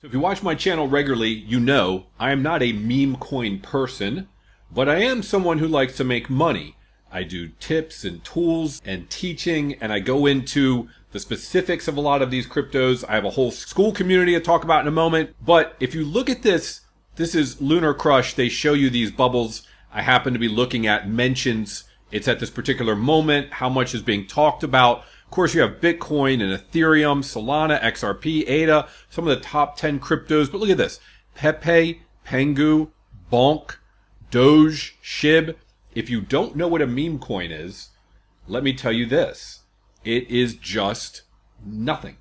So if you watch my channel regularly, you know I am not a meme coin person, but I am someone who likes to make money. I do tips and tools and teaching, and I go into the specifics of a lot of these cryptos. I have a whole school community to talk about in a moment. But if you look at this, this is Lunar Crush. They show you these bubbles. I happen to be looking at mentions. It's at this particular moment, how much is being talked about. Of course, you have Bitcoin and Ethereum, Solana, XRP, ADA, some of the top 10 cryptos. But look at this. PEPE, Pengu, Bonk, Doge, SHIB. If you don't know what a meme coin is, let me tell you this. It is just nothing.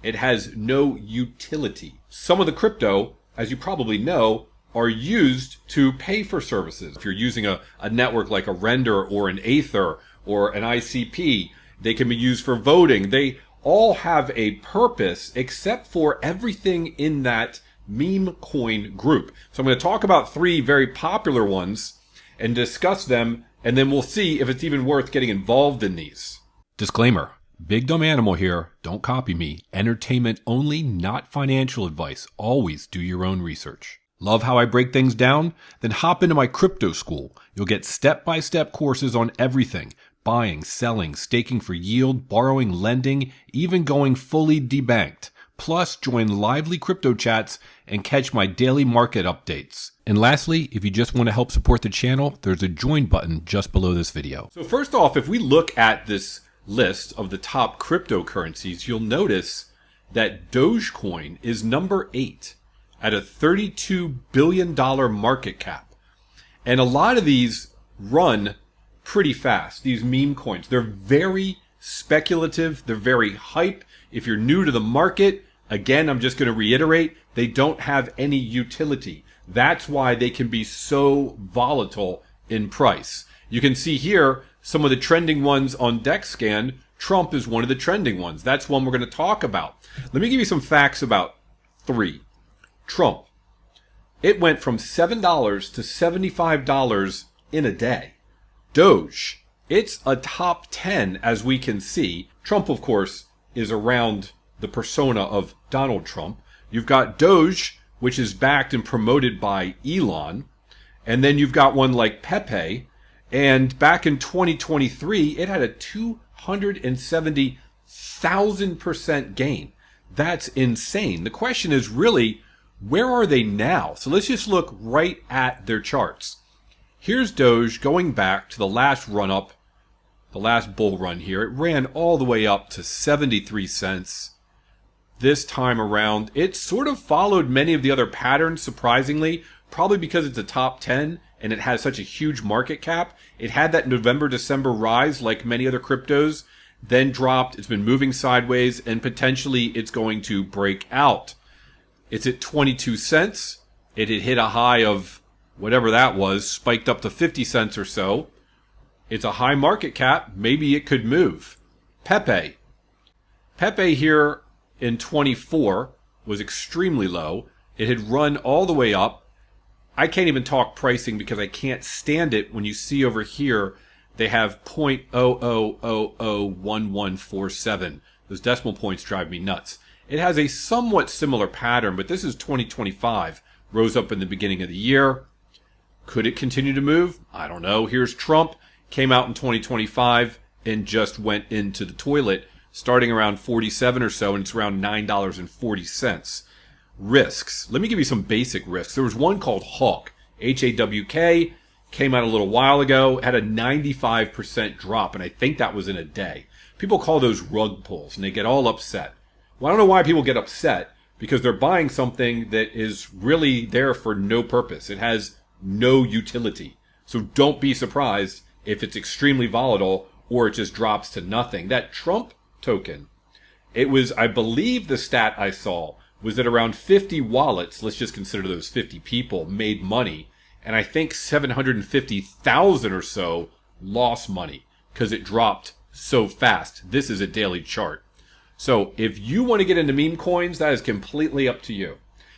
It has no utility. Some of the crypto, as you probably know, are used to pay for services. If you're using a network like a Render or an Aether or an ICP, they can be used for voting. They all have a purpose except for everything in that meme coin group. So I'm going to talk about three very popular ones and discuss them, and then we'll see if it's even worth getting involved in these. Disclaimer. Big dumb animal here. Don't copy me. Entertainment only, not financial advice. Always do your own research. Love how I break things down? Then hop into my crypto school. You'll get step-by-step courses on everything. Buying, selling, staking for yield, borrowing, lending, even going fully debanked. Plus, join lively crypto chats and catch my daily market updates. And lastly, if you just want to help support the channel, there's a join button just below this video. So first off, if we look at this list of the top cryptocurrencies, you'll notice that Dogecoin is number 8 at a $32 billion market cap. And a lot of these run pretty fast, these meme coins. They're very speculative. They're very hype. If you're new to the market, again, I'm just going to reiterate, they don't have any utility. That's why they can be so volatile in price. You can see here some of the trending ones on DexScan. Trump is one of the trending ones. That's one we're going to talk about. Let me give you some facts about 3. Trump. It went from $7 to $75 in a day. Doge. It's a top 10 as we can see. Trump, of course, is around the persona of Donald Trump. You've got Doge, which is backed and promoted by Elon. And then you've got one like PEPE. And back in 2023, it had a 270,000% gain. That's insane. The question is really, where are they now? So let's just look right at their charts. Here's Doge going back to the last run-up, the last bull run here. It ran all the way up to 73 cents. This time around, it sort of followed many of the other patterns, surprisingly, probably because it's a top 10 and it has such a huge market cap. It had that November-December rise like many other cryptos, then dropped. It's been moving sideways, and potentially it's going to break out. It's at 22 cents. It had hit a high of whatever that was, spiked up to 50 cents or so. It's a high market cap. Maybe it could move. PEPE. PEPE here in 24 was extremely low. It had run all the way up. I can't even talk pricing because I can't stand it when you see over here they have 0.00001147. Those decimal points drive me nuts. It has a somewhat similar pattern, but this is 2025. Rose up in the beginning of the year. Could it continue to move? I don't know. Here's Trump. Came out in 2025 and just went into the toilet starting around 47 or so, and it's around $9.40. Risks. Let me give you some basic risks. There was one called Hawk, H-A-W-K, came out a little while ago, had a 95% drop, and I think that was in a day. People call those rug pulls, and they get all upset. Well, I don't know why people get upset, because they're buying something that is really there for no purpose. It has no utility. So don't be surprised if it's extremely volatile or it just drops to nothing. That Trump token, it was, I believe the stat I saw was that around 50 wallets, let's just consider those 50 people, made money. And I think 750,000 or so lost money because it dropped so fast. This is a daily chart. So if you want to get into meme coins, that is completely up to you.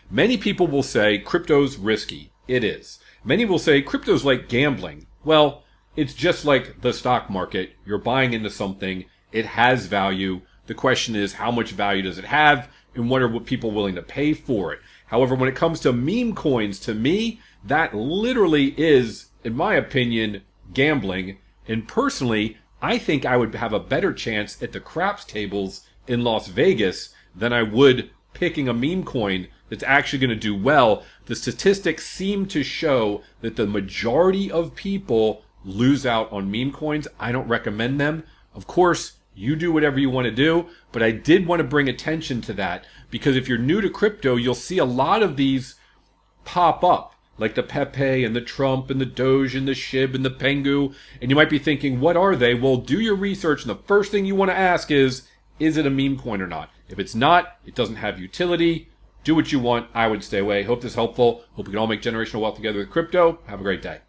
Many people will say crypto's risky. It is. Many will say crypto's like gambling. Well, it's just like the stock market. You're buying into something. It has value. The question is, how much value does it have? and what are people willing to pay for it. However, when it comes to meme coins, to me, that literally is, in my opinion, gambling. And personally, I think I would have a better chance at the craps tables in Las Vegas than I would picking a meme coin that's actually going to do well. The statistics seem to show that the majority of people lose out on meme coins. I don't recommend them. Of course, you do whatever you want to do, but I did want to bring attention to that because if you're new to crypto, you'll see a lot of these pop up, like the PEPE and the Trump and the DOGE and the SHIB and the Pengu, and you might be thinking, what are they? Well, do your research, and the first thing you want to ask is it a meme coin or not? If it's not, it doesn't have utility. Do what you want. I would stay away. Hope this is helpful. Hope we can all make generational wealth together with crypto. Have a great day.